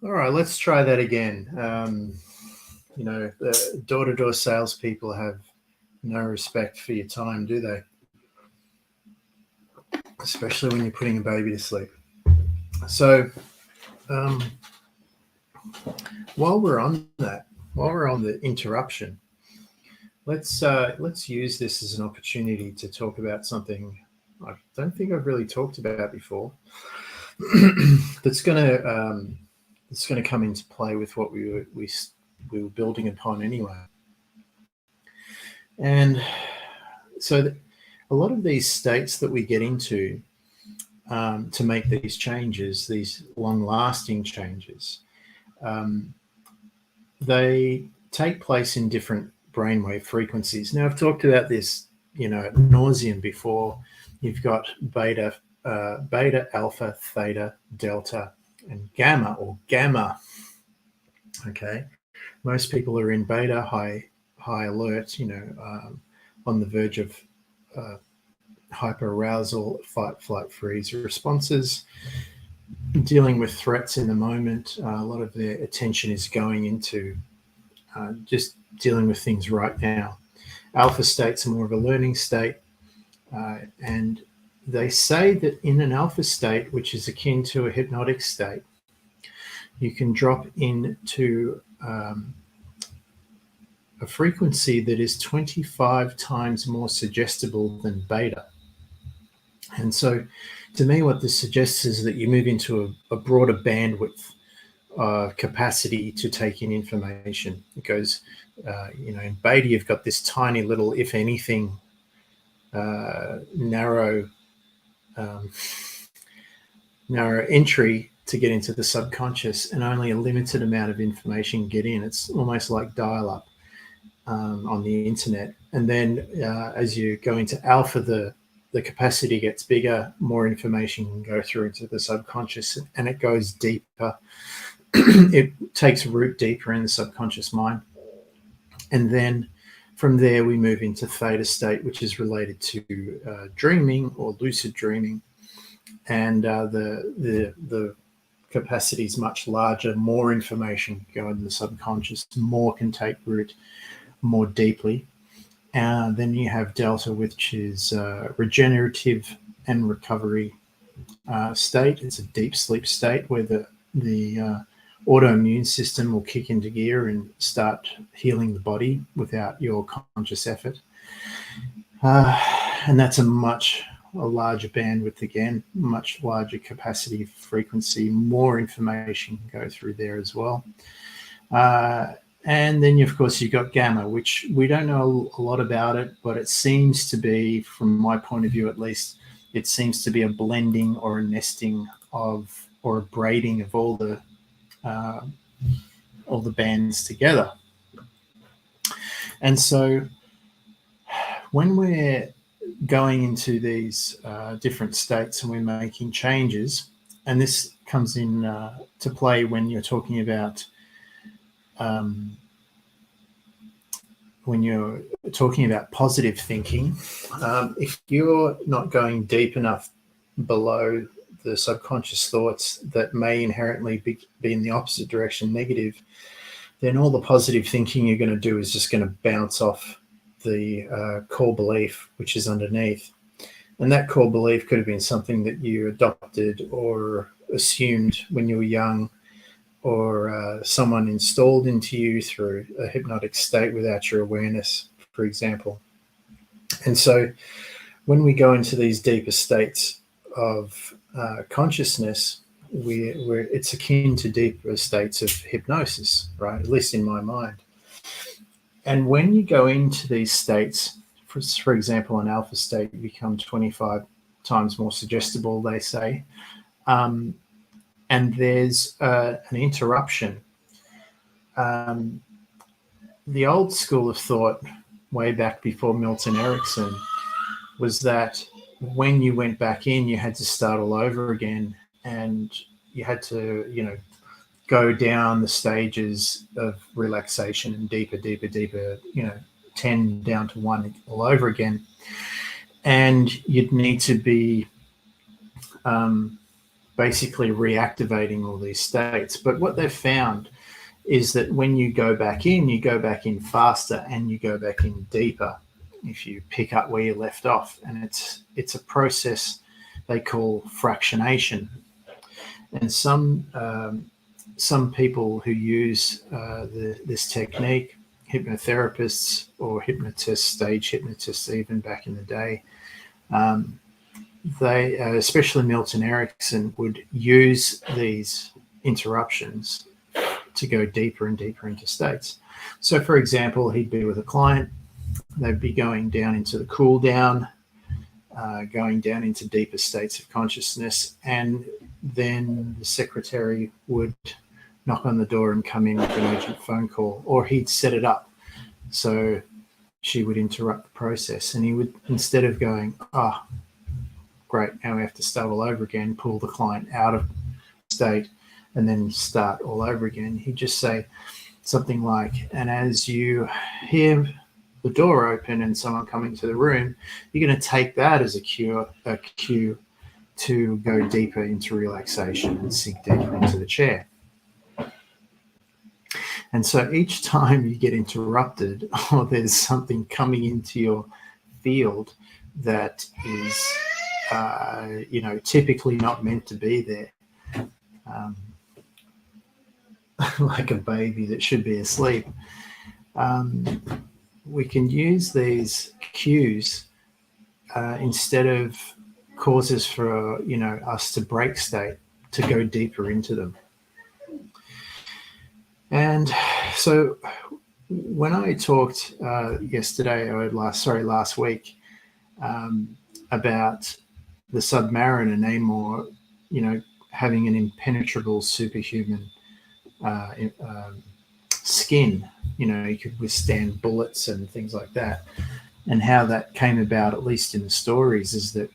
All right, let's try that again. The door-to-door salespeople have no respect for your time, do they? Especially when you're putting a baby to sleep. So, um, while we're on the interruption, let's use this as an opportunity to talk about something I don't think I've really talked about before. that's gonna um, that's gonna come into play with what we were building upon anyway. And so, a lot of these states that we get into to make these changes, these long-lasting changes, um, they take place in different brainwave frequencies. Now, I've talked about this, ad nauseum before. You've got beta, alpha, theta, delta, and gamma, or gamma. Okay, most people are in beta, high alert. On the verge of uh, hyperarousal, fight, flight, freeze responses, dealing with threats in the moment. A lot of their attention is going into just dealing with things right now. Alpha state's more of a learning state, and they say that in an alpha state, which is akin to a hypnotic state, you can drop into a frequency that is 25 times more suggestible than beta. And so, to me, what this suggests is that you move into a broader bandwidth capacity to take in information. It goes, in beta, you've got this tiny little, if anything, narrow um, narrow entry to get into the subconscious, and only a limited amount of information get in. It's almost like dial-up on the internet. And then as you go into alpha, the capacity gets bigger, more information can go through into the subconscious, and it goes deeper. It takes root deeper in the subconscious mind. And then from there, we move into theta state, which is related to dreaming or lucid dreaming. And the capacity is much larger, more information can go in the subconscious, more can take root more deeply. Then you have delta, which is regenerative and recovery state. It's a deep sleep state where the autoimmune system will kick into gear and start healing the body without your conscious effort. And that's a larger bandwidth again, much larger capacity, frequency, more information can go through there as well. And then, of course, you've got gamma, which we don't know a lot about it, but it seems to be, from my point of view at least, it seems to be a blending or a nesting of, or a braiding of all the bands together. And so when we're going into these different states and we're making changes, and this comes in to play when you're talking about positive thinking. If you're not going deep enough below the subconscious thoughts that may inherently be in the opposite direction, negative, then all the positive thinking you're going to do is just going to bounce off the core belief, which is underneath. And that core belief could have been something that you adopted or assumed when you were young, or someone installed into you through a hypnotic state without your awareness, for example. And so when we go into these deeper states of consciousness, it's akin to deeper states of hypnosis, right? At least in my mind. And when you go into these states, for example, an alpha state, you become 25 times more suggestible, they say. And there's an interruption. The old school of thought, way back before Milton Erickson, was that when you went back in, you had to start all over again, and you had to, go down the stages of relaxation and deeper, 10 down to 1 all over again. And you'd need to be basically reactivating all these states. But what they've found is that when you go back in faster and you go back in deeper if you pick up where you left off. And it's a process they call fractionation. And some people who use this technique, hypnotherapists or hypnotists, stage hypnotists, even back in the day, they, especially Milton Erickson, would use these interruptions to go deeper and deeper into states. So, for example, he'd be with a client, they'd be going down into the cool down, going down into deeper states of consciousness, and then the secretary would knock on the door and come in with an urgent phone call, or he'd set it up so she would interrupt the process, and he would, instead of going, oh, great, now we have to start all over again, pull the client out of state and then start all over again, he'd just say something like, and as you hear the door open and someone coming to the room, you're going to take that as a cue to go deeper into relaxation and sink deeper into the chair. And so each time you get interrupted or there's something coming into your field that is, typically not meant to be there, like a baby that should be asleep, we can use these cues instead of causes for us to break state, to go deeper into them. And so when I talked last week about the Submariner Namor, having an impenetrable superhuman skin, he could withstand bullets and things like that, and how that came about, at least in the stories, is that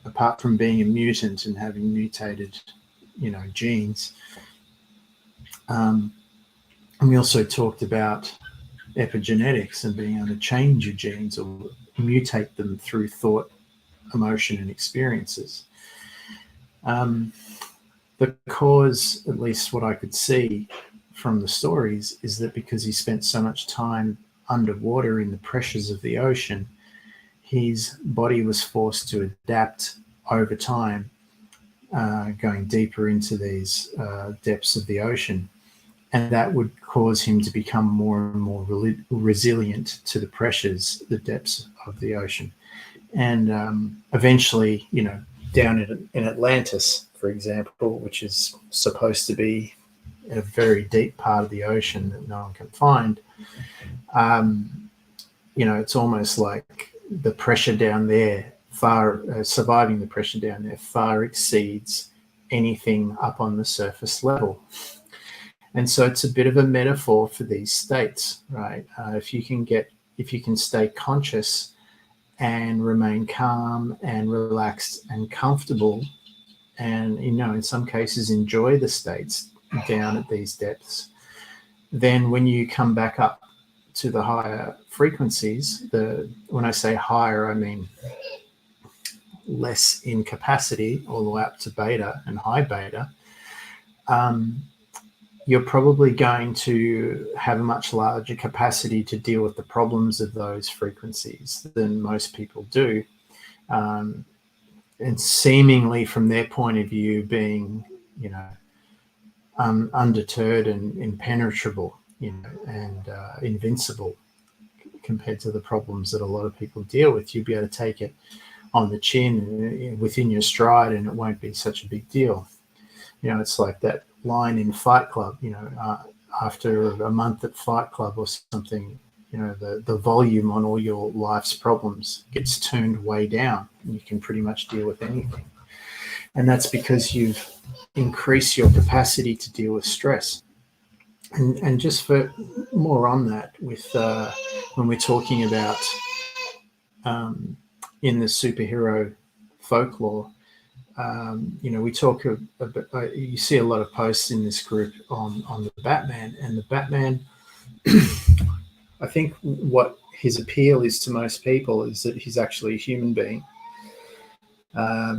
apart from being a mutant and having mutated genes, and we also talked about epigenetics and being able to change your genes or mutate them through thought, emotion, and experiences. The cause, at least what I could see from the stories, is that because he spent so much time underwater in the pressures of the ocean, his body was forced to adapt over time, going deeper into these depths of the ocean. And that would cause him to become more and more resilient to the pressures, the depths of the ocean. And eventually, down in Atlantis, for example, which is supposed to be a very deep part of the ocean that no one can find, it's almost like the pressure down there, surviving the pressure down there far exceeds anything up on the surface level. And so it's a bit of a metaphor for these states, right? If you can stay conscious and remain calm and relaxed and comfortable, and in some cases enjoy the states down at these depths, then when you come back up to the higher frequencies, when I say higher, I mean less in capacity, all the way up to beta and high beta, you're probably going to have a much larger capacity to deal with the problems of those frequencies than most people do. And seemingly from their point of view being, undeterred and impenetrable, and invincible compared to the problems that a lot of people deal with. You'll be able to take it on the chin within your stride and it won't be such a big deal. It's like that line in Fight Club, after a month at Fight Club or something, the volume on all your life's problems gets turned way down and you can pretty much deal with anything. And that's because you've increased your capacity to deal with stress. And just for more on that, with when we're talking about in the superhero folklore, we talk about, you see a lot of posts in this group on the Batman, and the Batman, I think what his appeal is to most people is that he's actually a human being.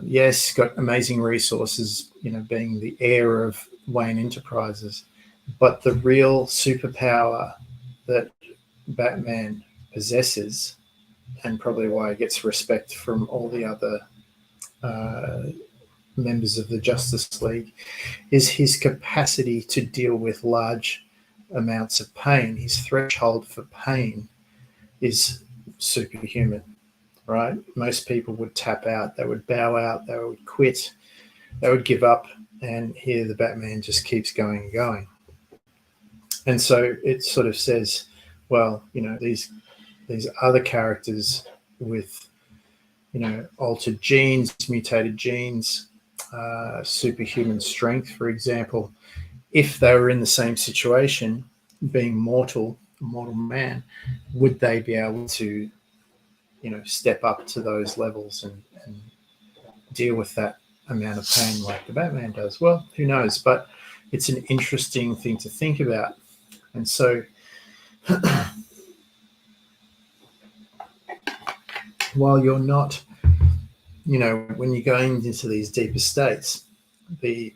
Yes, got amazing resources, being the heir of Wayne Enterprises. But the real superpower that Batman possesses, and probably why he gets respect from all the other uh, members of the Justice League, is his capacity to deal with large amounts of pain. His threshold for pain is superhuman, right? Most people would tap out, they would bow out, they would quit, they would give up, and here the Batman just keeps going and going. And so it sort of says, well, these other characters with altered genes, mutated genes, superhuman strength, for example, if they were in the same situation, being a mortal man, would they be able to, step up to those levels and deal with that amount of pain like the Batman does? Well, who knows? But it's an interesting thing to think about. And so while you're not, when you're going into these deeper states, the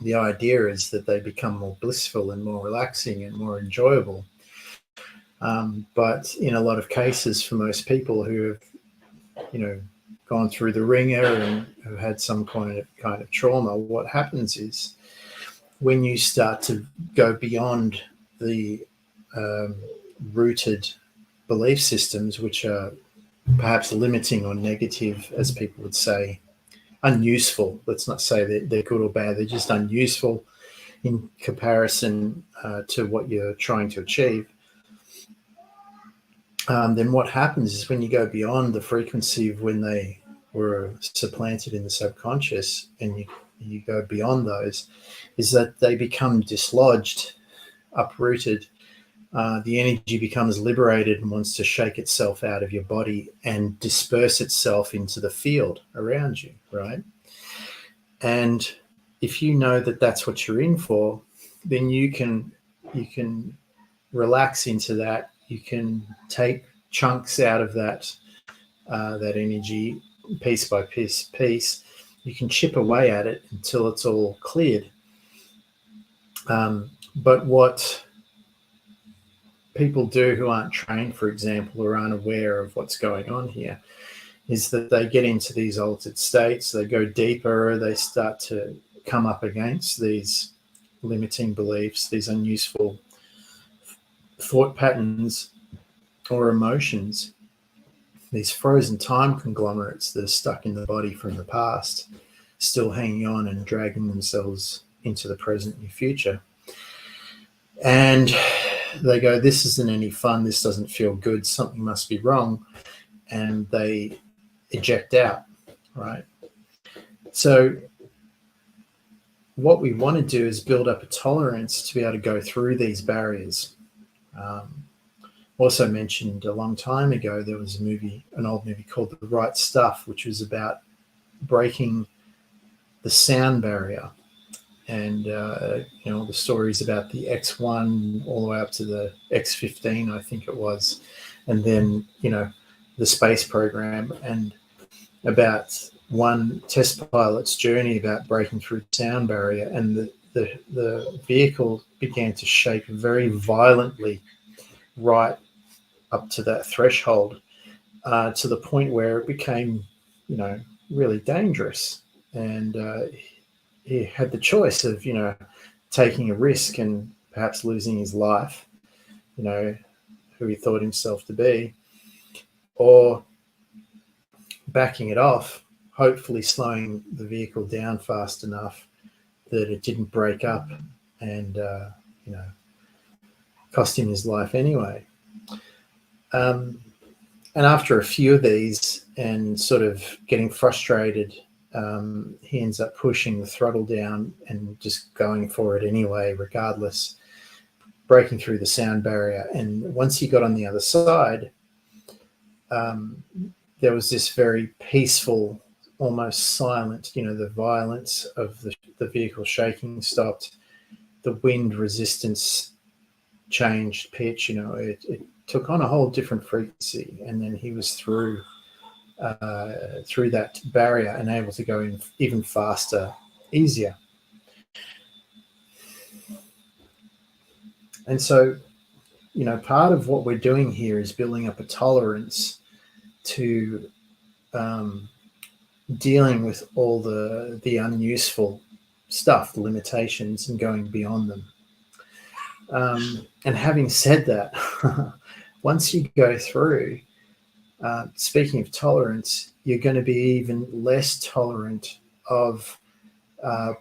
idea is that they become more blissful and more relaxing and more enjoyable. But in a lot of cases, for most people who have, gone through the ringer and have had some kind of trauma, what happens is when you start to go beyond the rooted belief systems, which are perhaps limiting or negative, as people would say, unuseful. Let's not say that they're good or bad. They're just unuseful in comparison to what you're trying to achieve. Then what happens is when you go beyond the frequency of when they were supplanted in the subconscious and you go beyond those, is that they become dislodged, uprooted. The energy becomes liberated and wants to shake itself out of your body and disperse itself into the field around you, right? And if you know that that's what you're in for, then you can relax into that. You can take chunks out of that energy, piece by piece. You can chip away at it until it's all cleared. But what people do who aren't trained, for example, or aren't aware of what's going on here, is that they get into these altered states, they go deeper, they start to come up against these limiting beliefs, these unuseful thought patterns or emotions, these frozen time conglomerates that are stuck in the body from the past, still hanging on and dragging themselves into the present and future. And they go, this isn't any fun, this doesn't feel good, something must be wrong, and they eject out, right? So what we want to do is build up a tolerance to be able to go through these barriers. Also mentioned a long time ago, there was an old movie called The Right Stuff, which was about breaking the sound barrier. And, the stories about the X1 all the way up to the X15, I think it was. And then, the space program, and about one test pilot's journey about breaking through the sound barrier. And the vehicle began to shake very violently right up to that threshold, to the point where it became, really dangerous. And he had the choice of, taking a risk and perhaps losing his life, who he thought himself to be, or backing it off, hopefully slowing the vehicle down fast enough that it didn't break up and, cost him his life anyway. And after a few of these and sort of getting frustrated, he ends up pushing the throttle down and just going for it anyway, regardless, breaking through the sound barrier. And once he got on the other side, there was this very peaceful, almost silent, the violence of the vehicle shaking stopped. The wind resistance changed pitch, it took on a whole different frequency. And then he was through through that barrier and able to go in even faster, easier. And so, part of what we're doing here is building up a tolerance to dealing with all the unuseful stuff, the limitations, and going beyond them. And having said that, once you go through, speaking of tolerance, you're going to be even less tolerant of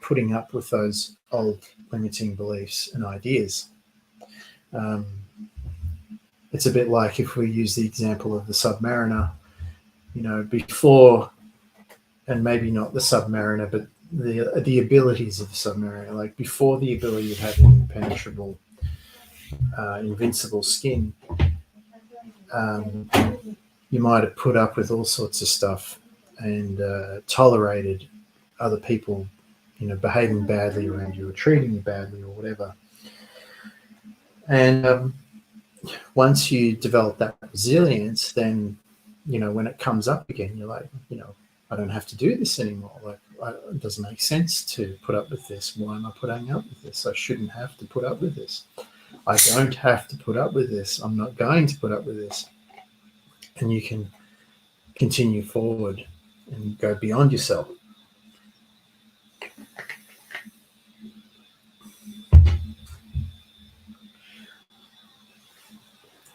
putting up with those old limiting beliefs and ideas. It's a bit like if we use the example of the submariner, before, and maybe not the submariner, but the abilities of the submariner, like before the ability of having impenetrable, invincible skin, you might have put up with all sorts of stuff and tolerated other people, behaving badly around you or treating you badly or whatever. And once you develop that resilience, then, when it comes up again, you're like, I don't have to do this anymore. Like, it doesn't make sense to put up with this. Why am I putting up with this? I shouldn't have to put up with this. I don't have to put up with this. I'm not going to put up with this. And you can continue forward and go beyond yourself.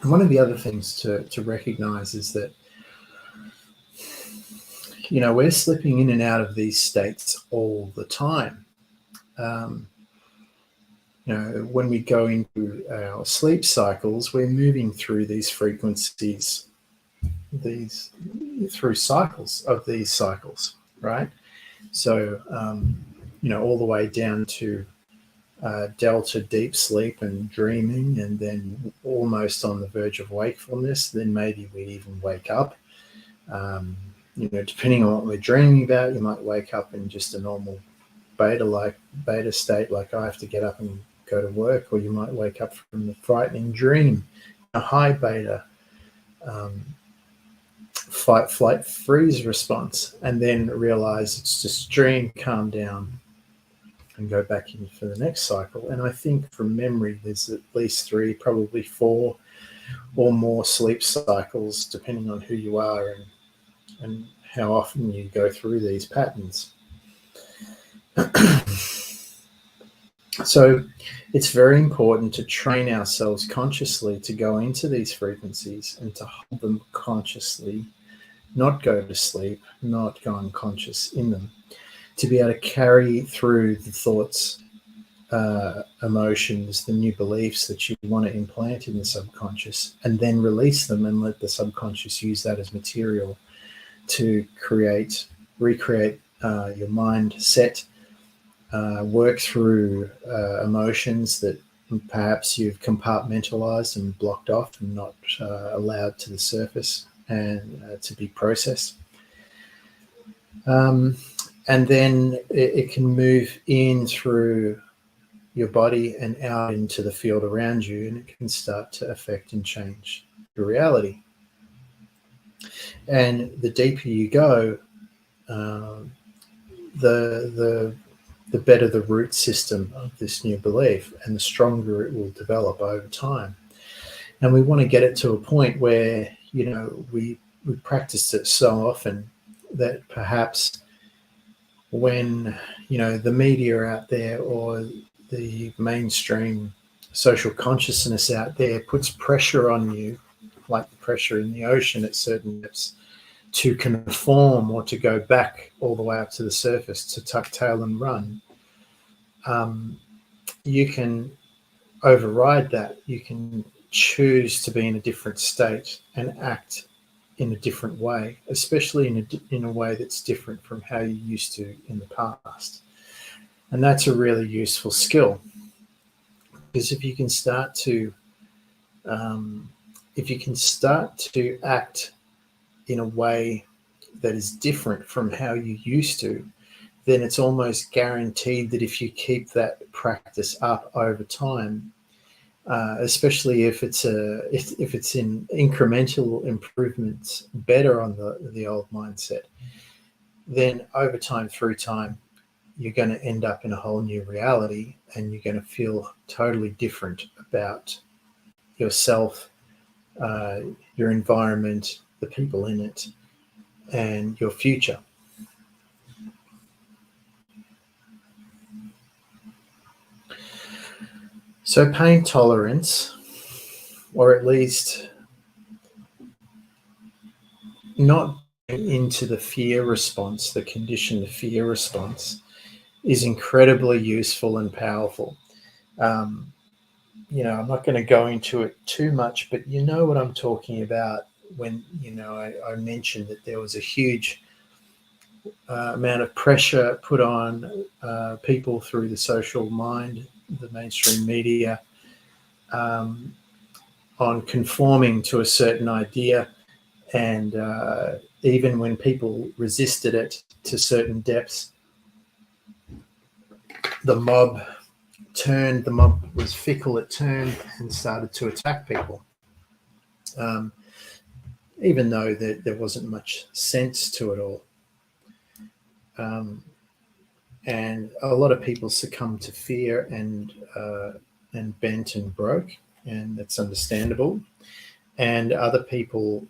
And one of the other things to recognize is that, we're slipping in and out of these states all the time. When we go into our sleep cycles, we're moving through these frequencies, through cycles of these cycles, right? So, all the way down to delta deep sleep and dreaming, and then almost on the verge of wakefulness, then maybe we even wake up. Depending on what we're dreaming about, you might wake up in just a normal beta state, like I have to get up and go to work, or you might wake up from the frightening dream, a high beta, fight, flight, freeze response, and then realize it's just dream, calm down, and go back in for the next cycle. And I think from memory, there's at least 3, probably 4 or more sleep cycles, depending on who you are and how often you go through these patterns. So it's very important to train ourselves consciously to go into these frequencies and to hold them consciously, not go to sleep, not go unconscious in them, to be able to carry through the thoughts, emotions, the new beliefs that you want to implant in the subconscious, and then release them and let the subconscious use that as material to recreate your mindset, work through emotions that perhaps you've compartmentalized and blocked off and not allowed to the surface and to be processed. And then it can move in through your body and out into the field around you, and it can start to affect and change your reality. And the deeper you go, the better the root system of this new belief, and the stronger it will develop over time. And we want to get it to a point where, we practice it so often that perhaps when, the media out there or the mainstream social consciousness out there puts pressure on you, like the pressure in the ocean at certain depths, to conform or to go back all the way up to the surface, to tuck tail and run, you can override that. You can choose to be in a different state and act in a different way, especially in a way that's different from how you used to in the past. And that's a really useful skill, because if you can start to act in a way that is different from how you used to, then it's almost guaranteed that if you keep that practice up over time, especially if it's in incremental improvements better on the old mindset, then over time, through time, you're going to end up in a whole new reality, and you're going to feel totally different about yourself, your environment, the people in it, and your future. So pain tolerance, or at least not into the fear response, the conditioned fear response, is incredibly useful and powerful. I'm not going to go into it too much, but you know what I'm talking about when, I mentioned that there was a huge amount of pressure put on people through the social mind, the mainstream media, on conforming to a certain idea. And even when people resisted it to certain depths, the mob was fickle, it turned and started to attack people. Even though there wasn't much sense to it all. And a lot of people succumbed to fear and bent and broke, and that's understandable. And other people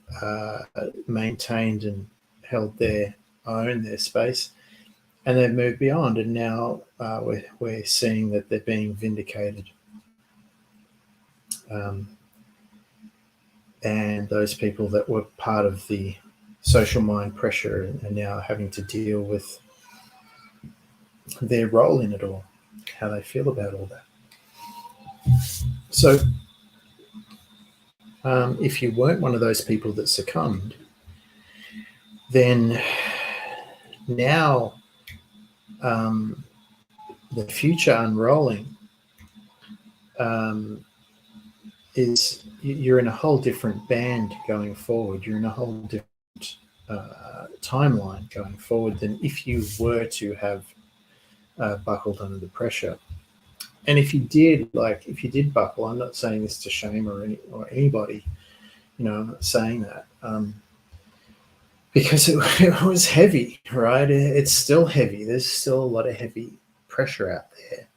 maintained and held their own, their space, and they've moved beyond. And now we're seeing that they're being vindicated. And those people that were part of the social mind pressure are now having to deal with their role in it all, how they feel about all that. So if you weren't one of those people that succumbed, then now the future unrolling is you're in a whole different band going forward. You're in a whole different timeline going forward than if you were to have buckled under the pressure. And if you did buckle, I'm not saying this to shame or anybody, I'm not saying that, because it was heavy, right? It's still heavy. There's still a lot of heavy pressure out there.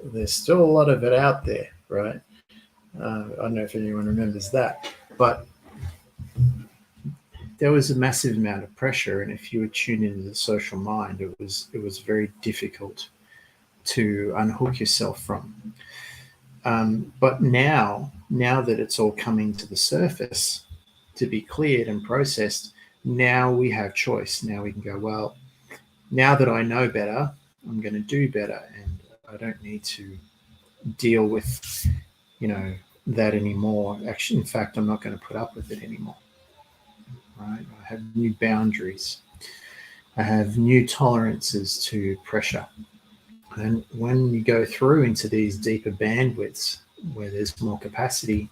There's still a lot of it out there, right? I don't know if anyone remembers that, but there was a massive amount of pressure, and if you were tuned into the social mind, it was very difficult to unhook yourself from. But now that it's all coming to the surface to be cleared and processed, now we have choice. Now we can go, well, now that I know better, I'm going to do better, and I don't need to deal with, that anymore. Actually, in fact, I'm not going to put up with it anymore. Right? I have new boundaries. I have new tolerances to pressure. And when you go through into these deeper bandwidths where there's more capacity,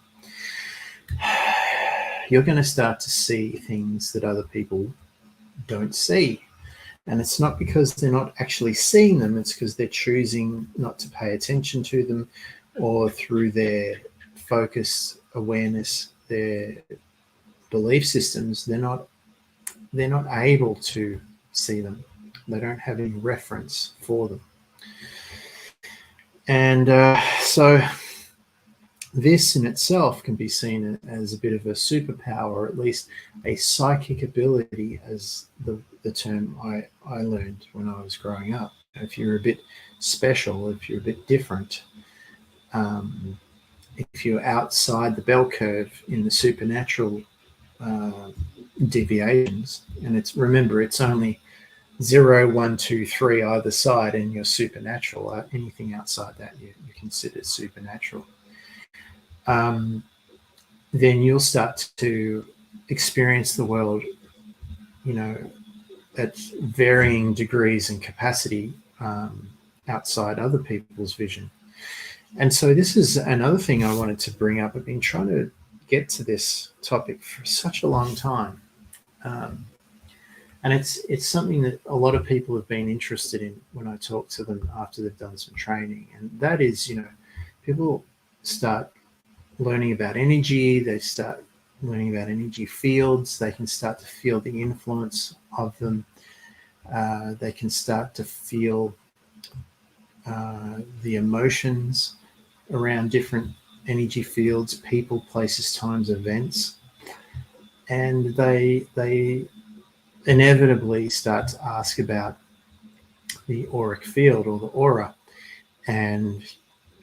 you're going to start to see things that other people don't see. And it's not because they're not actually seeing them, it's because they're choosing not to pay attention to them, or through their focus, awareness, their belief systems, they're not able to see them. They don't have any reference for them. And so this in itself can be seen as a bit of a superpower, or at least a psychic ability, as the term I learned when I was growing up. If you're a bit special, if you're a bit different, if you're outside the bell curve in the supernatural deviations, and it's only 0, 1, 2, 3 either side, and you're supernatural. Anything outside that you consider supernatural. Then you'll start to experience the world, at varying degrees and capacity outside other people's vision. And so this is another thing I wanted to bring up. I've been trying to get to this topic for such a long time. And And it's something that a lot of people have been interested in when I talk to them after they've done some training. And that is, people start learning about energy, they start learning about energy fields, they can start to feel the influence of them, they can start to feel the emotions around different energy fields, people, places, times, events, and they inevitably start to ask about the auric field or the aura. And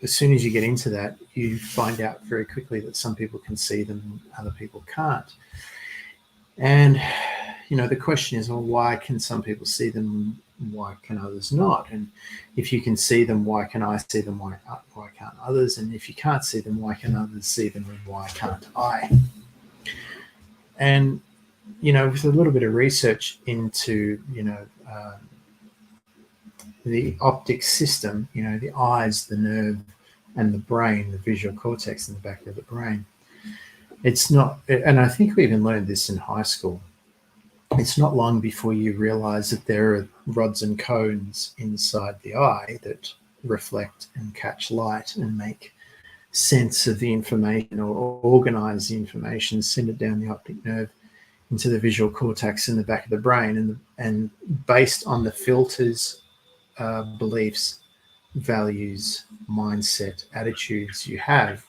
as soon as you get into that, you find out very quickly that some people can see them, other people can't. And the question is, well, why can some people see them? Why can others not? And if you can see them, why can I see them? Why can't others? And if you can't see them, why can others see them? And why can't I? And with a little bit of research into the optic system, the eyes, the nerve, and the brain, the visual cortex in the back of the brain, it's not, and I think we even learned this in high school, it's not long before you realize that there are rods and cones inside the eye that reflect and catch light and make sense of the information, or organize the information, send it down the optic nerve into the visual cortex in the back of the brain, and based on the filters, beliefs, values, mindset, attitudes you have,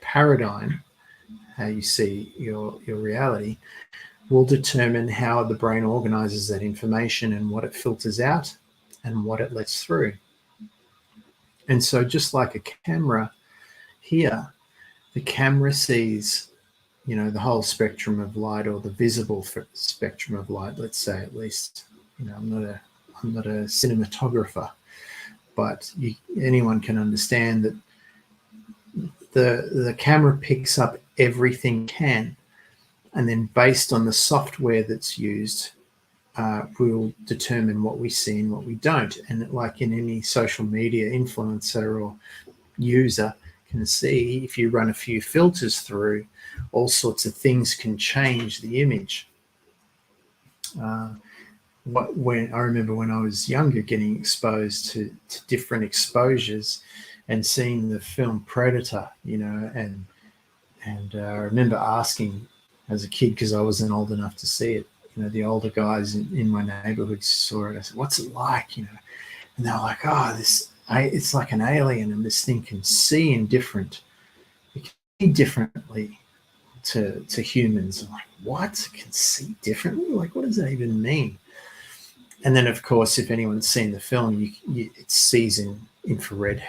paradigm, how you see your reality, will determine how the brain organizes that information and what it filters out and what it lets through. And so just like a camera here, the camera sees the whole spectrum of light, or the visible spectrum of light, let's say, at least. I'm not a cinematographer, but anyone can understand that the camera picks up everything it can, and then based on the software that's used, we'll determine what we see and what we don't. And like in any social media influencer or user can see, if you run a few filters through, all sorts of things can change the image. When I remember when I was younger, getting exposed to different exposures and seeing the film Predator, and I remember asking as a kid, because I wasn't old enough to see it, the older guys in my neighborhood saw it. I said, "What's it like?" And they're like, "Oh, it's like an alien, and this thing can see it can see differently to humans." I'm like, "What? It can see differently? Like, what does that even mean?" And then, of course, if anyone's seen the film, it sees in infrared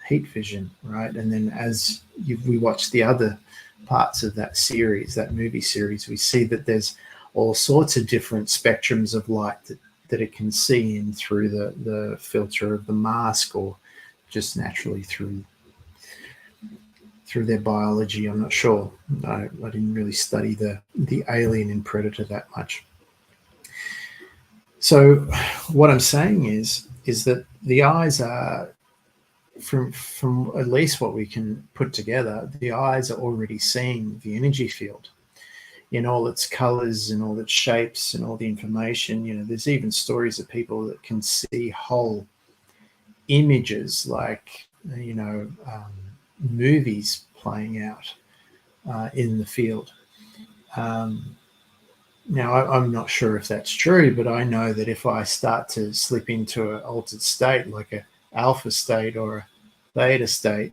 heat vision, right? And then as we watch the other parts of that series, that movie series, we see that there's all sorts of different spectrums of light that it can see in through the filter of the mask, or just naturally through their biology. I'm not sure. I didn't really study the alien in Predator that much. So what I'm saying is that the eyes are, from at least what we can put together, the eyes are already seeing the energy field in all its colors and all its shapes and all the information. There's even stories of people that can see whole images, like movies playing out in the field. Now, I'm not sure if that's true, but I know that if I start to slip into an altered state, like an alpha state or a theta state,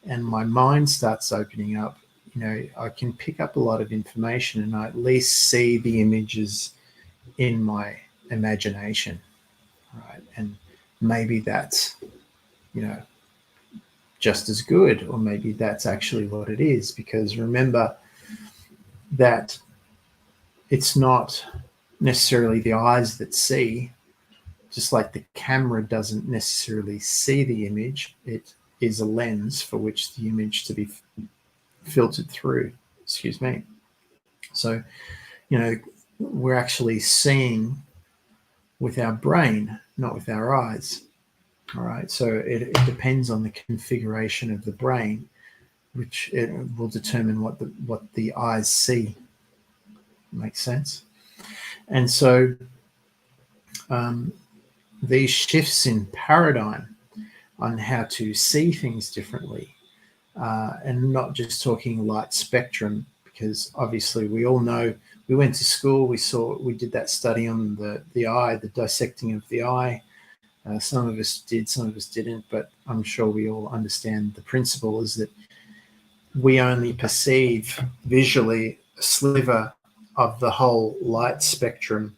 and my mind starts opening up, I can pick up a lot of information, and I at least see the images in my imagination, right? And maybe that's, just as good, or maybe that's actually what it is, because remember that it's not necessarily the eyes that see, just like the camera doesn't necessarily see the image. It is a lens for which the image to be filtered through. Excuse me. So, we're actually seeing with our brain, not with our eyes. All right. So it depends on the configuration of the brain, which it will determine what the eyes see. Makes sense? And so these shifts in paradigm on how to see things differently, and not just talking light spectrum, because obviously we all know, we went to school, we did that study on the eye, the dissecting of the eye. Some of us did, some of us didn't, but I'm sure we all understand the principle is that we only perceive visually a sliver of the whole light spectrum,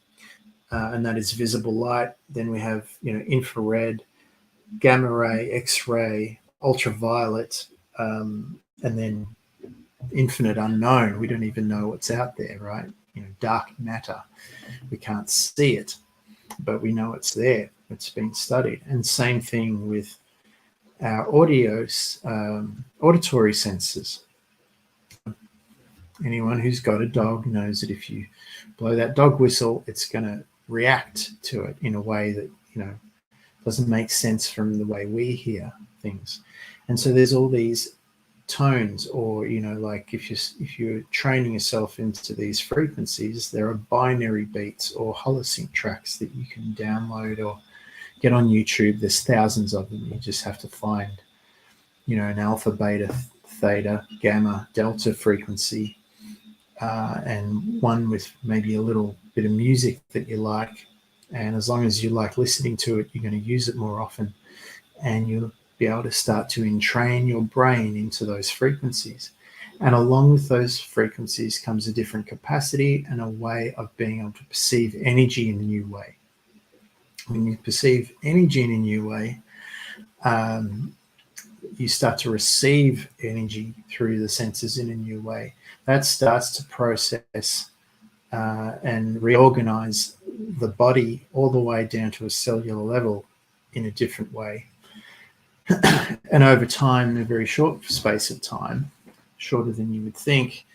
and that is visible light. Then we have, infrared, gamma ray, X-ray, ultraviolet, and then infinite unknown. We don't even know what's out there, right? Dark matter. We can't see it, but we know it's there. It's been studied. And same thing with our auditory senses. Anyone who's got a dog knows that if you blow that dog whistle, it's going to react to it in a way that, doesn't make sense from the way we hear things. And so there's all these tones, or, like if you're training yourself into these frequencies, there are binary beats or holosync tracks that you can download or get on YouTube. There's thousands of them. You just have to find, an alpha, beta, theta, gamma, delta frequency, and one with maybe a little bit of music that you like. And as long as you like listening to it, you're going to use it more often, and you'll be able to start to entrain your brain into those frequencies. And along with those frequencies comes a different capacity and a way of being able to perceive energy in a new way. When you perceive energy in a new way, you start to receive energy through the senses in a new way. That starts to process and reorganize the body all the way down to a cellular level in a different way. And over time, in a very short space of time, shorter than you would think,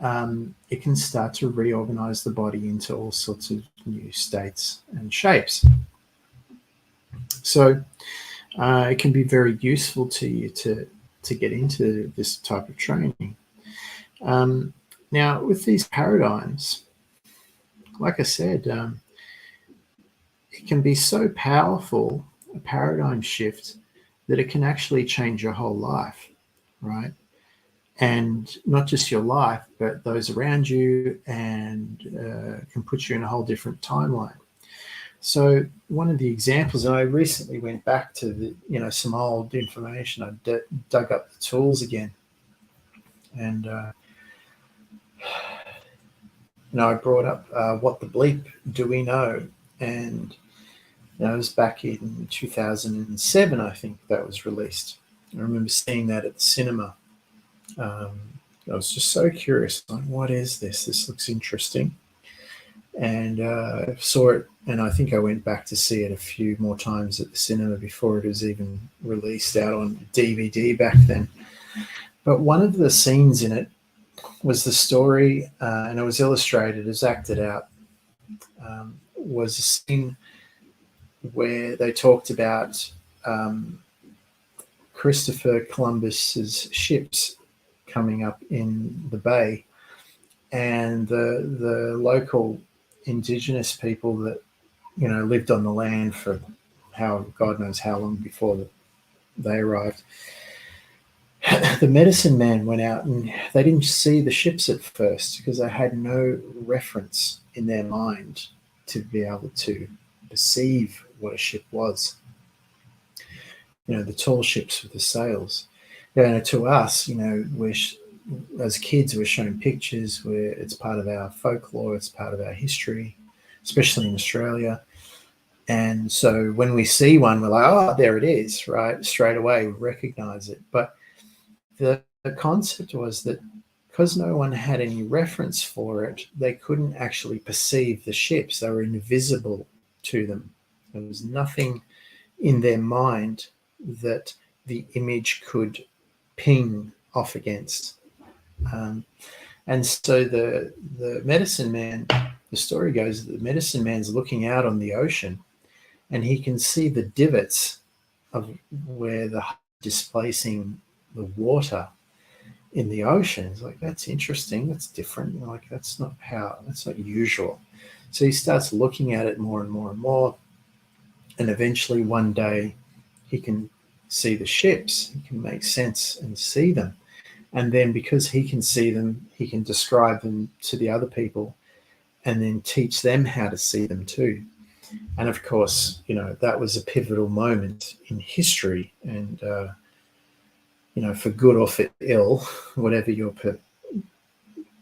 it can start to reorganize the body into all sorts of new states and shapes. So it can be very useful to you to get into this type of training. Now, with these paradigms, like I said, it can be so powerful, a paradigm shift, that it can actually change your whole life, right? And not just your life, but those around you, and can put you in a whole different timeline. So one of the examples, and I recently went back to some old information. I dug up the tools again, and I brought up What the Bleep Do We Know? And that was back in 2007, I think that was released. I remember seeing that at the cinema. I was just so curious, like, what is this? This looks interesting. And I saw it, and I think I went back to see it a few more times at the cinema before it was even released out on DVD back then. But one of the scenes in it was the story, and it was illustrated, it was acted out, was a scene where they talked about Christopher Columbus's ships coming up in the bay, and the local indigenous people that lived on the land for God knows how long before they arrived. The medicine man went out, and they didn't see the ships at first because they had no reference in their mind to be able to perceive what a ship was. The tall ships with the sails. To us, as kids, we're shown pictures where it's part of our folklore, it's part of our history, especially in Australia. And so when we see one, we're like, oh, there it is, right? Straight away, we recognize it. But the concept was that because no one had any reference for it, they couldn't actually perceive the ships. They were invisible to them. There was nothing in their mind that the image could ping off against. And so the medicine man, the story goes that the medicine man's looking out on the ocean, and he can see the divots of where the displacing the water in the ocean. It's like, that's interesting, that's different. Like, that's not usual. So he starts looking at it more and more and more. And eventually one day he can see the ships, he can make sense and see them. And then because he can see them, he can describe them to the other people and then teach them how to see them too. And of course, that was a pivotal moment in history. And, for good or for ill, whatever your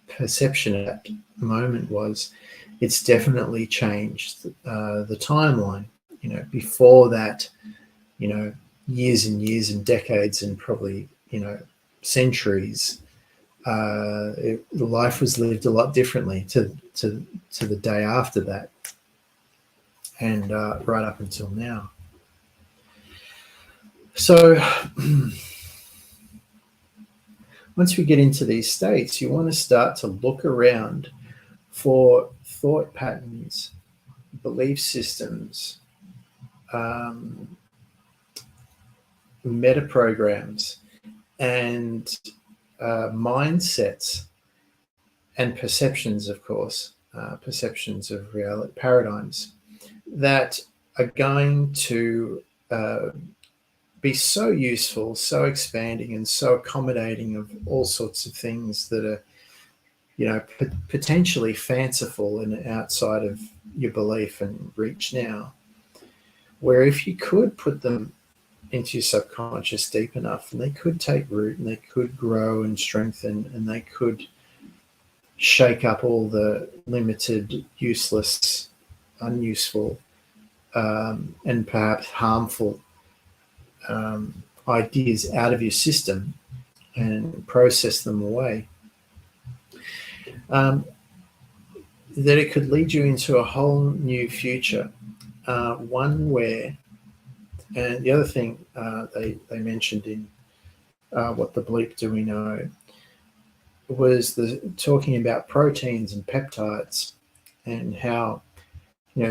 perception at that moment was, it's definitely changed the timeline. Before that, years and years and decades and probably, centuries, life was lived a lot differently to the day after that, and right up until now. So once we get into these states, you want to start to look around for thought patterns, belief systems, meta programs, and mindsets and perceptions, of course, perceptions of reality, paradigms that are going to be so useful, so expanding, and so accommodating of all sorts of things that are, potentially fanciful and outside of your belief and reach now. Where if you could put them into your subconscious deep enough, and they could take root, and they could grow and strengthen, and they could shake up all the limited, useless, unuseful, and perhaps harmful ideas out of your system and process them away, that it could lead you into a whole new future, one where, and the other thing they mentioned in What the Bleep Do We Know was talking about proteins and peptides, and how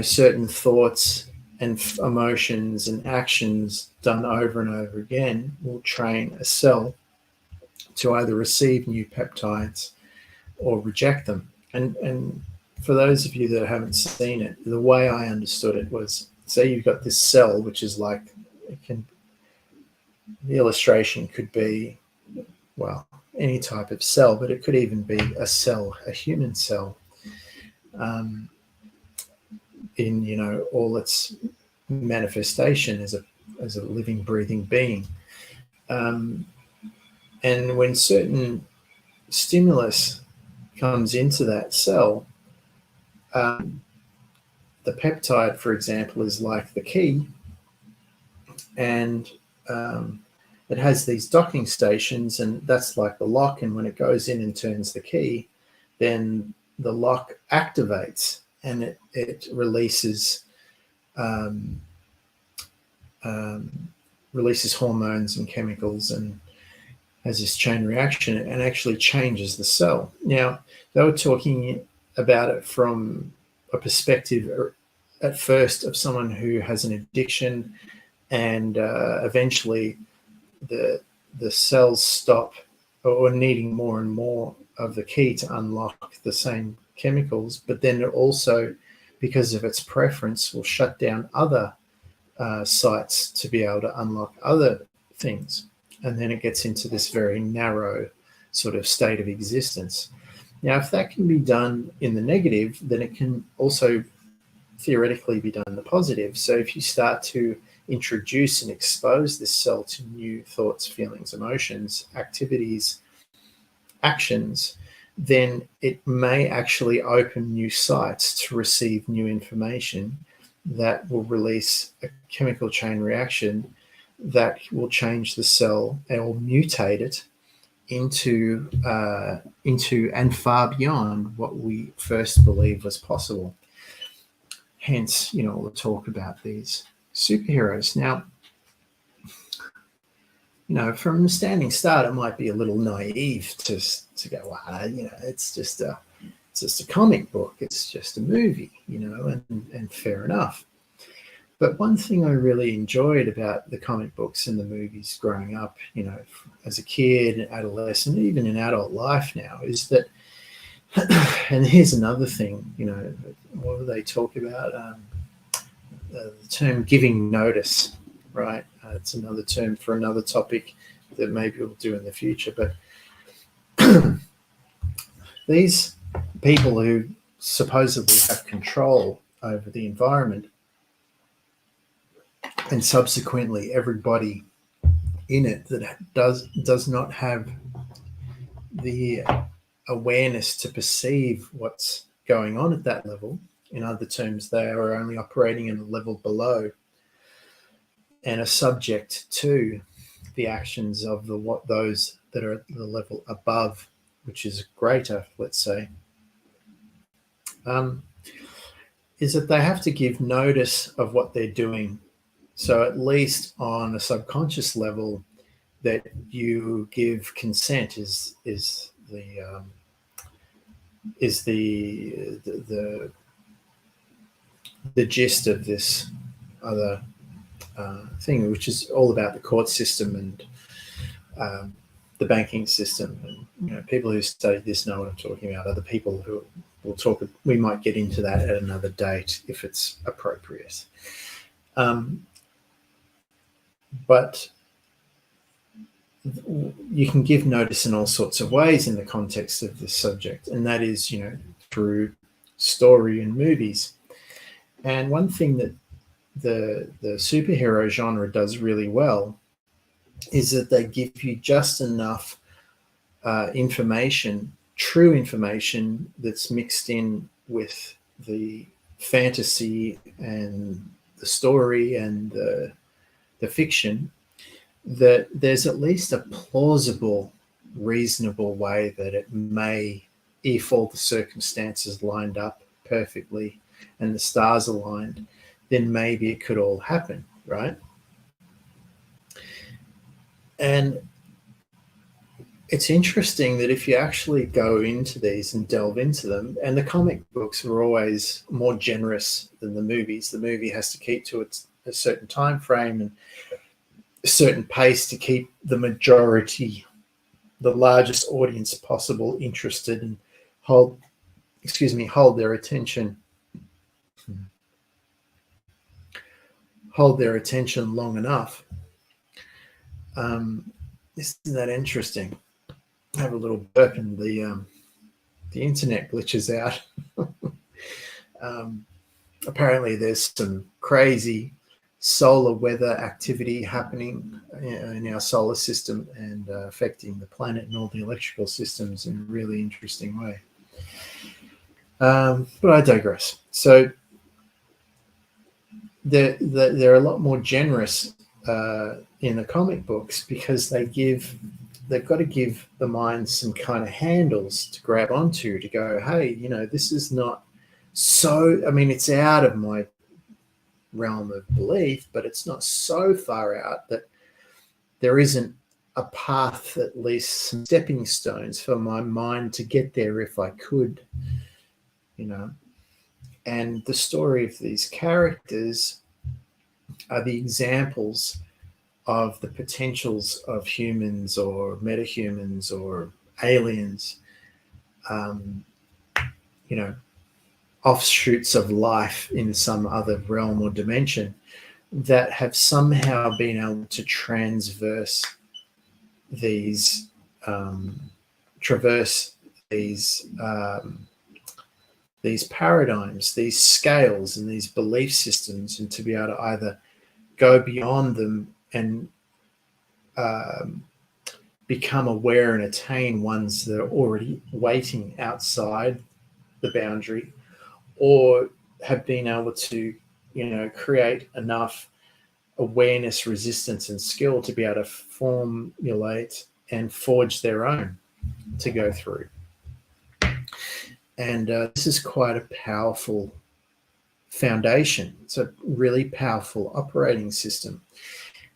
certain thoughts and emotions and actions done over and over again will train a cell to either receive new peptides or reject them. And for those of you that haven't seen it, the way I understood it was, say you've got this cell, which is like, the illustration could be, well, any type of cell, but it could even be a cell, a human cell, in all its manifestation as a living, breathing being. And when certain stimulus comes into that cell, the peptide, for example, is like the key, and it has these docking stations, and that's like the lock. And when it goes in and turns the key, then the lock activates, and it releases releases hormones and chemicals, and has this chain reaction, and actually changes the cell. Now, they were talking about it from a perspective at first of someone who has an addiction, and eventually the cells stop, or needing more and more of the key to unlock the same chemicals, but then it also, because of its preference, will shut down other sites to be able to unlock other things. And then it gets into this very narrow sort of state of existence. Now, if that can be done in the negative, then it can also theoretically be done in the positive. So if you start to introduce and expose this cell to new thoughts, feelings, emotions, activities, actions, then it may actually open new sites to receive new information that will release a chemical chain reaction that will change the cell or mutate it into and far beyond what we first believed was possible. Hence, all the talk about these superheroes. Now, from a standing start, it might be a little naive to go, wow, it's just a comic book, it's just a movie, and fair enough. But one thing I really enjoyed about the comic books and the movies growing up, as a kid, adolescent, even in adult life now, is that And here's another thing, what do they talk about? The term giving notice, right? It's another term for another topic that maybe we'll do in the future. But these people who supposedly have control over the environment, and subsequently everybody in it that does not have the awareness to perceive what's going on at that level. In other terms, they are only operating in a level below and are subject to the actions of those that are at the level above, which is greater, let's say, is that they have to give notice of what they're doing. So at least on a subconscious level, that you give consent is the gist of this other thing, which is all about the court system and the banking system. And people who study this know what I'm talking about. Other people who will talk, we might get into that at another date if it's appropriate. But you can give notice in all sorts of ways in the context of this subject, and that is, through story and movies. And one thing that the superhero genre does really well is that they give you just enough information, true information, that's mixed in with the fantasy and the story and the fiction, that there's at least a plausible, reasonable way that it may, if all the circumstances lined up perfectly and the stars aligned, then maybe it could all happen, right? And it's interesting that if you actually go into these and delve into them, and the comic books are always more generous than the movies. The movie has to keep to a certain time frame and a certain pace to keep the majority, the largest audience possible, interested and hold their attention long enough. Isn't that interesting? I have a little burp and the internet glitches out. Apparently there's some crazy solar weather activity happening in our solar system and affecting the planet and all the electrical systems in a really interesting way. But I digress. So they're a lot more generous in the comic books because they've got to give the mind some kind of handles to grab onto, to go, hey, this is not so, it's out of my realm of belief, but it's not so far out that there isn't a path, at least some stepping stones for my mind to get there if I could, And the story of these characters are the examples of the potentials of humans or metahumans or aliens, offshoots of life in some other realm or dimension that have somehow been able to traverse these paradigms, these scales and these belief systems, and to be able to either go beyond them and become aware and attain ones that are already waiting outside the boundary, or have been able to, create enough awareness, resistance, and skill to be able to formulate and forge their own to go through. And this is quite a powerful foundation. It's a really powerful operating system.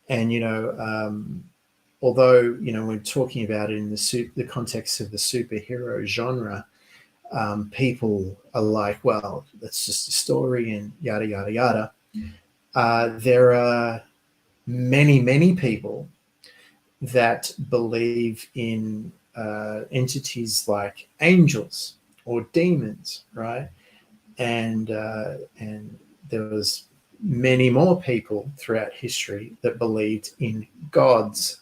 And, although, we're talking about it in the context of the superhero genre, people are like, well, that's just a story and yada, yada, yada. There are many, many people that believe in entities like angels or demons, right? And there was many more people throughout history that believed in gods,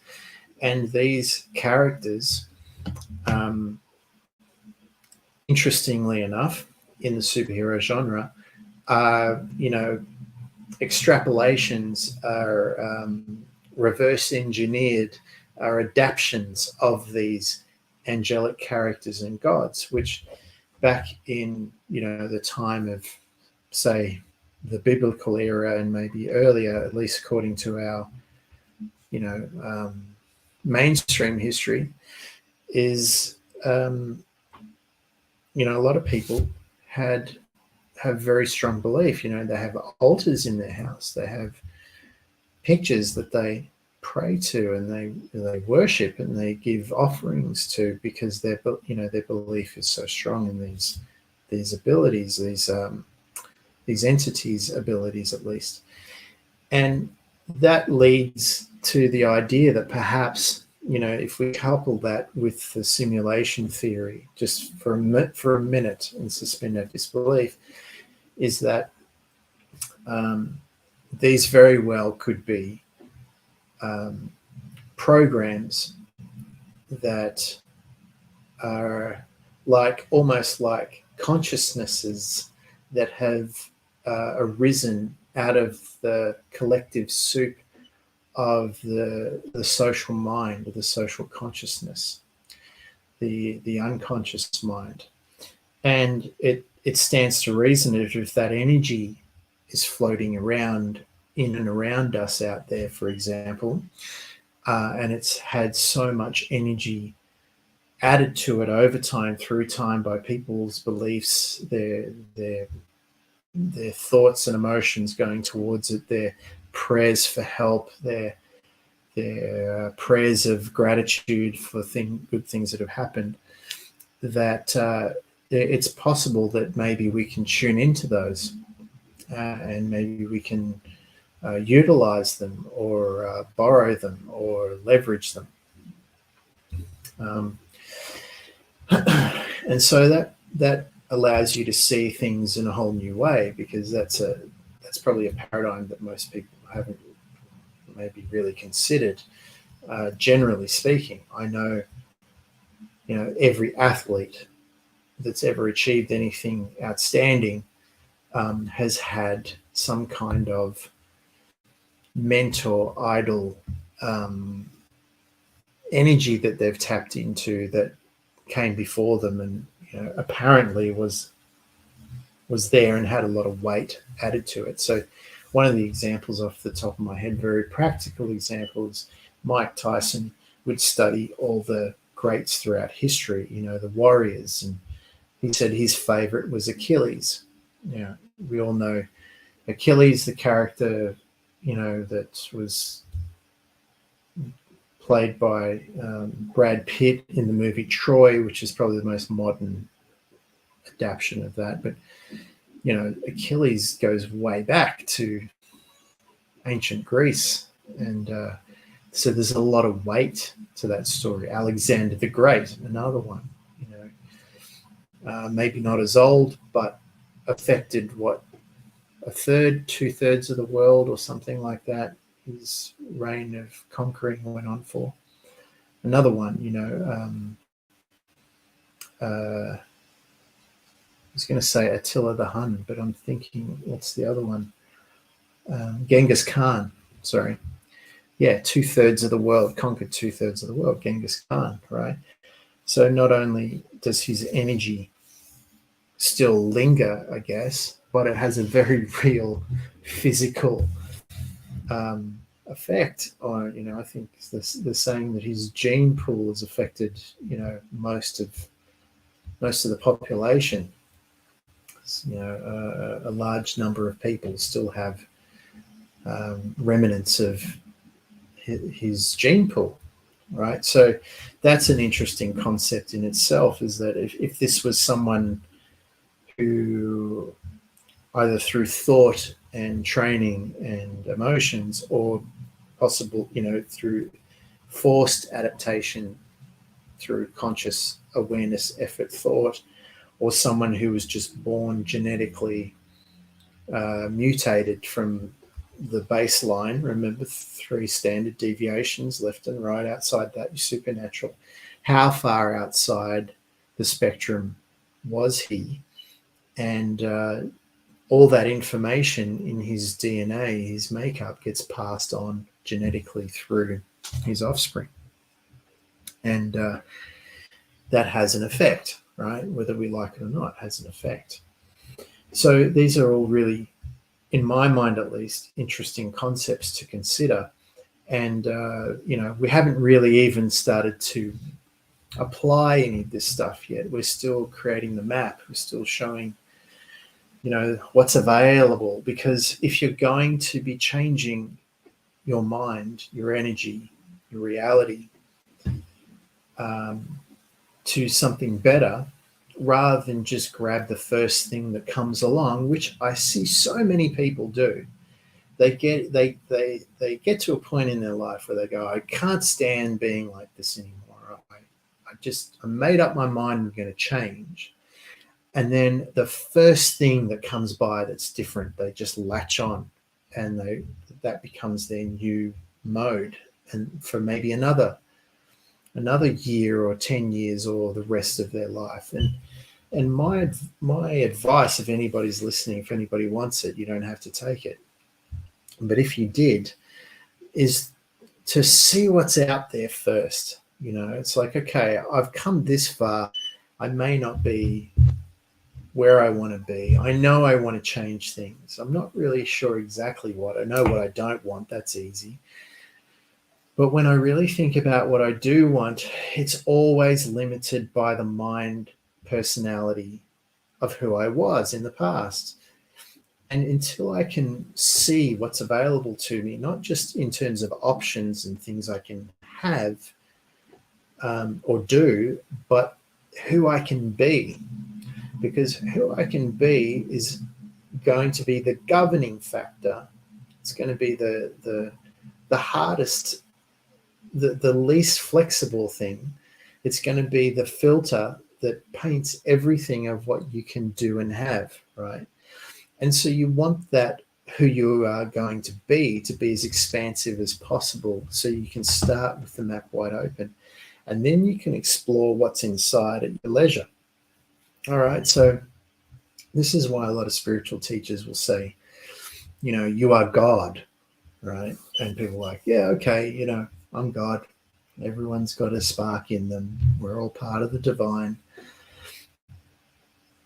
and these characters, interestingly enough, in the superhero genre, are, extrapolations, are reverse engineered, are adaptations of these angelic characters and gods, which back in, the time of, say, the biblical era and maybe earlier, at least according to our, mainstream history, is, a lot of people have very strong belief. They have altars in their house. They have pictures that they pray to, and they worship, and they give offerings to, because their belief is so strong in these abilities, these entities' abilities, at least. And that leads to the idea that perhaps, if we couple that with the simulation theory, just for a minute, and suspend our disbelief, is that these very well could be programs that are almost like consciousnesses that have arisen out of the collective soup of the social mind, or the social consciousness, the unconscious mind. And it stands to reason that if that energy is floating around in and around us out there, for example, and it's had so much energy added to it over time, through time, by people's beliefs, their thoughts and emotions going towards it, their prayers for help, their prayers of gratitude for good things that have happened, that it's possible that maybe we can tune into those, and maybe we can utilize them, or borrow them, or leverage them. And so that allows you to see things in a whole new way, because that's probably a paradigm that most people haven't maybe really considered. Generally speaking, I know, every athlete that's ever achieved anything outstanding has had some kind of mentor, idol, energy that they've tapped into, that came before them, and apparently was there and had a lot of weight added to it. So one of the examples off the top of my head, very practical examples, Mike Tyson would study all the greats throughout history, the warriors, and he said his favorite was Achilles. We all know Achilles, the character, that was played by Brad Pitt in the movie Troy, which is probably the most modern adaptation of that. But Achilles goes way back to ancient Greece, and so there's a lot of weight to that story. Alexander the Great, another one, maybe not as old, but affected what, two-thirds of the world, or something like that. His reign of conquering went on for. Another one, I was going to say Attila the Hun, but I'm thinking, what's the other one? Genghis Khan, sorry. Yeah, two-thirds of the world, conquered two-thirds of the world, Genghis Khan, right? So not only does his energy still linger, I guess, but it has a very real physical effect on, I think the saying that his gene pool has affected, most of the population. A large number of people still have remnants of his gene pool, right? So that's an interesting concept in itself, is that if this was someone who, either through thought and training and emotions, or possible, through forced adaptation, through conscious awareness, effort, thought, or someone who was just born genetically mutated from the baseline. Remember, 3 standard deviations, left and right. Outside that, you're supernatural. How far outside the spectrum was he? And all that information in his DNA, his makeup, gets passed on genetically through his offspring. And that has an effect, right? Whether we like it or not, has an effect. So these are all really, in my mind at least, interesting concepts to consider. And, we haven't really even started to apply any of this stuff yet. We're still creating the map. We're still showing, what's available. Because if you're going to be changing your mind, your energy, your reality to something better, rather than just grab the first thing that comes along, which I see so many people do. They get to a point in their life where they go, I can't stand being like this anymore. I made up my mind I'm going to change. And then the first thing that comes by that's different, they just latch on, and that becomes their new mode. And for maybe another year or 10 years or the rest of their life. And my advice, if anybody's listening, if anybody wants it, you don't have to take it. But if you did, is to see what's out there first. It's like, okay, I've come this far. I may not be where I want to be. I know I want to change things. I'm not really sure exactly what. I know what I don't want. That's easy. But when I really think about what I do want, it's always limited by the mind personality of who I was in the past. And until I can see what's available to me, not just in terms of options and things I can have or do, but who I can be. Because who I can be is going to be the governing factor. It's going to be the hardest, the least flexible thing. It's going to be the filter that paints everything of what you can do and have, right? And so you want that who you are going to be as expansive as possible, so you can start with the map wide open, and then you can explore what's inside at your leisure. All right, so this is why a lot of spiritual teachers will say, you are God, right? And people are like, yeah, okay, I'm God. Everyone's got a spark in them. We're all part of the divine.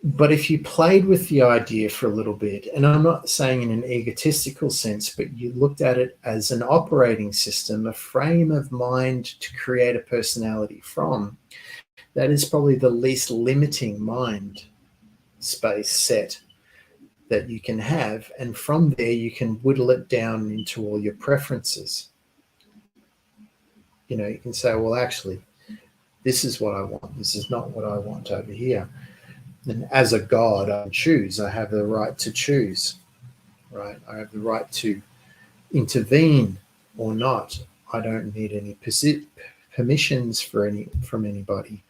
But if you played with the idea for a little bit, and I'm not saying in an egotistical sense, but you looked at it as an operating system, a frame of mind to create a personality from, that is probably the least limiting mind space set that you can have. And from there, you can whittle it down into all your preferences. You can say, well, actually, this is what I want. This is not what I want over here. And as a God, I choose. I have the right to choose, right? I have the right to intervene or not. I don't need any permissions from anybody,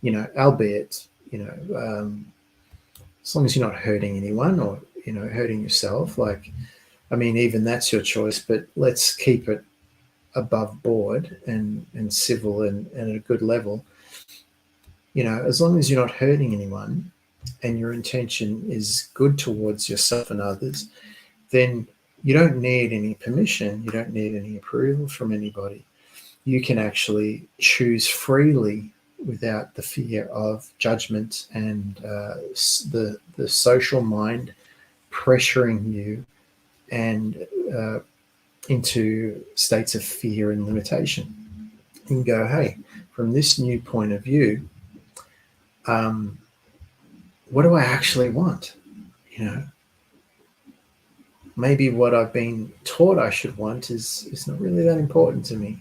albeit, as long as you're not hurting anyone or, hurting yourself. Even that's your choice, but let's keep it above board and civil and at a good level. As long as you're not hurting anyone and your intention is good towards yourself and others, then you don't need any permission. You don't need any approval from anybody. You can actually choose freely without the fear of judgment and the social mind pressuring you and into states of fear and limitation. You can go, hey, from this new point of view, what do I actually want? Maybe what I've been taught I should want is not really that important to me.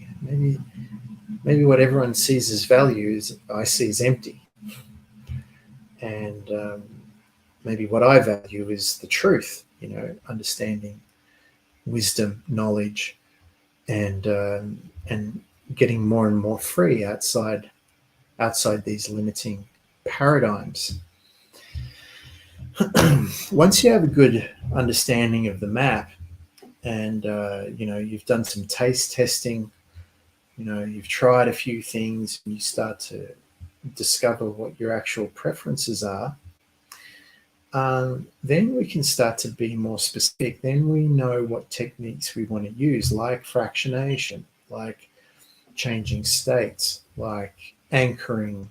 Maybe what everyone sees as value I see as empty. And maybe what I value is the truth, understanding, wisdom, knowledge, and getting more and more free outside these limiting paradigms. Once you have a good understanding of the map, and you've done some taste testing, you've tried a few things, and you start to discover what your actual preferences are, then we can start to be more specific. Then we know what techniques we want to use, like fractionation, like changing states, like anchoring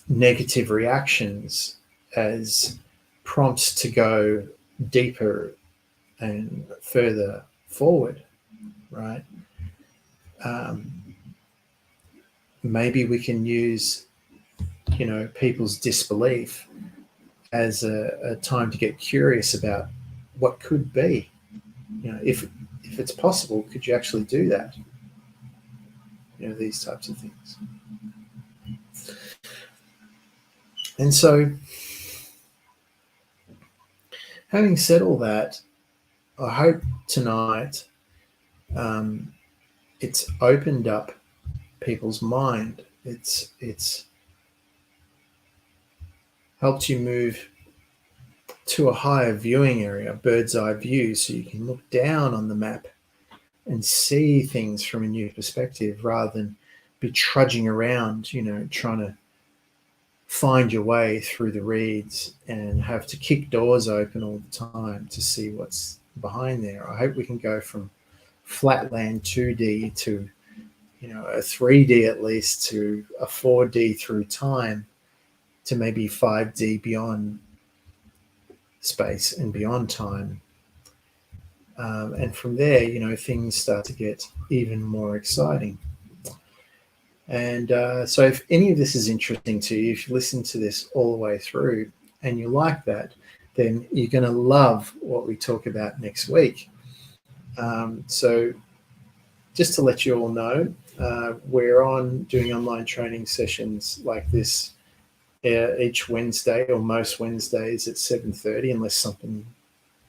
negative reactions as prompts to go deeper and further forward, right? Maybe we can use, people's disbelief as a time to get curious about what could be. If it's possible, could you actually do that? These types of things. And so, having said all that, I hope tonight it's opened up people's mind. It's helped you move to a higher viewing area, a bird's eye view, so you can look down on the map and see things from a new perspective rather than be trudging around, trying to find your way through the reeds and have to kick doors open all the time to see what's behind there. I hope we can go from flatland 2D to, a 3D at least, to a 4D through time, to maybe 5D beyond space and beyond time. And from there, things start to get even more exciting. And so if any of this is interesting to you, if you listen to this all the way through and you like that, then you're going to love what we talk about next week. So just to let you all know, we're doing online training sessions like this each Wednesday, or most Wednesdays at 7:30, unless something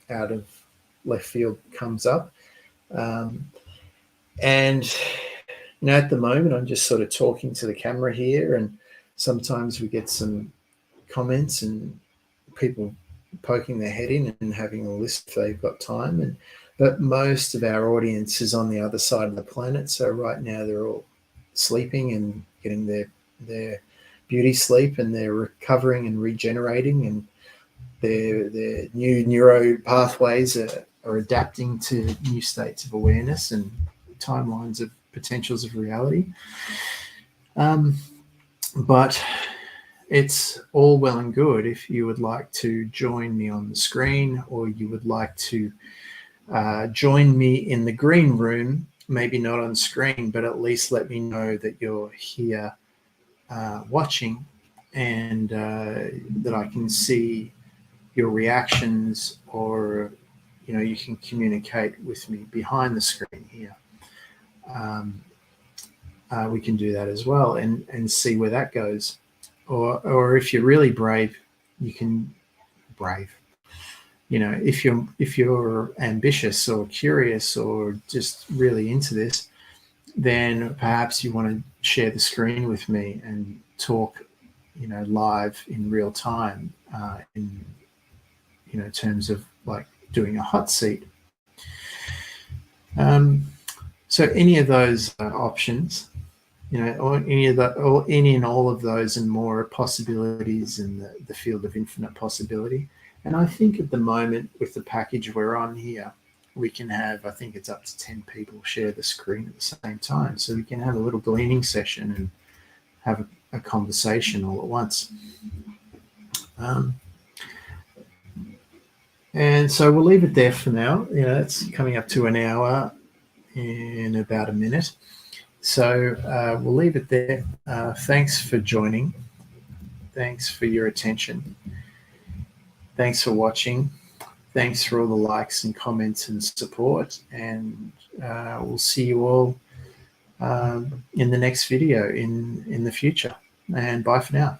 out of left field comes up. And at the moment, I'm just sort of talking to the camera here, and sometimes we get some comments and people poking their head in and having a list if they've got time. But most of our audience is on the other side of the planet, so right now they're all sleeping and getting their beauty sleep, and they're recovering and regenerating, and their new neuro pathways are adapting to new states of awareness and timelines of potentials of reality. But it's all well and good if you would like to join me on the screen, or you would like to join me in the green room, maybe not on screen, but at least let me know that you're here watching, and that I can see your reactions, or you can communicate with me behind the screen here. We can do that as well, and see where that goes. Or if you're really brave, you can if you're ambitious or curious or just really into this, then perhaps you want to share the screen with me and talk live in real time, in terms of like doing a hot seat. So any of those options, or any and all of those and more possibilities in the field of infinite possibility. And I think at the moment, with the package we're on here, we can have, I think it's up to 10 people share the screen at the same time. So we can have a little gleaning session and have a conversation all at once. And so we'll leave it there for now. It's coming up to an hour in about a minute. So we'll leave it there. Thanks for joining. Thanks for your attention. Thanks for watching. Thanks for all the likes and comments and support. And we'll see you all in the next video in the future. And bye for now.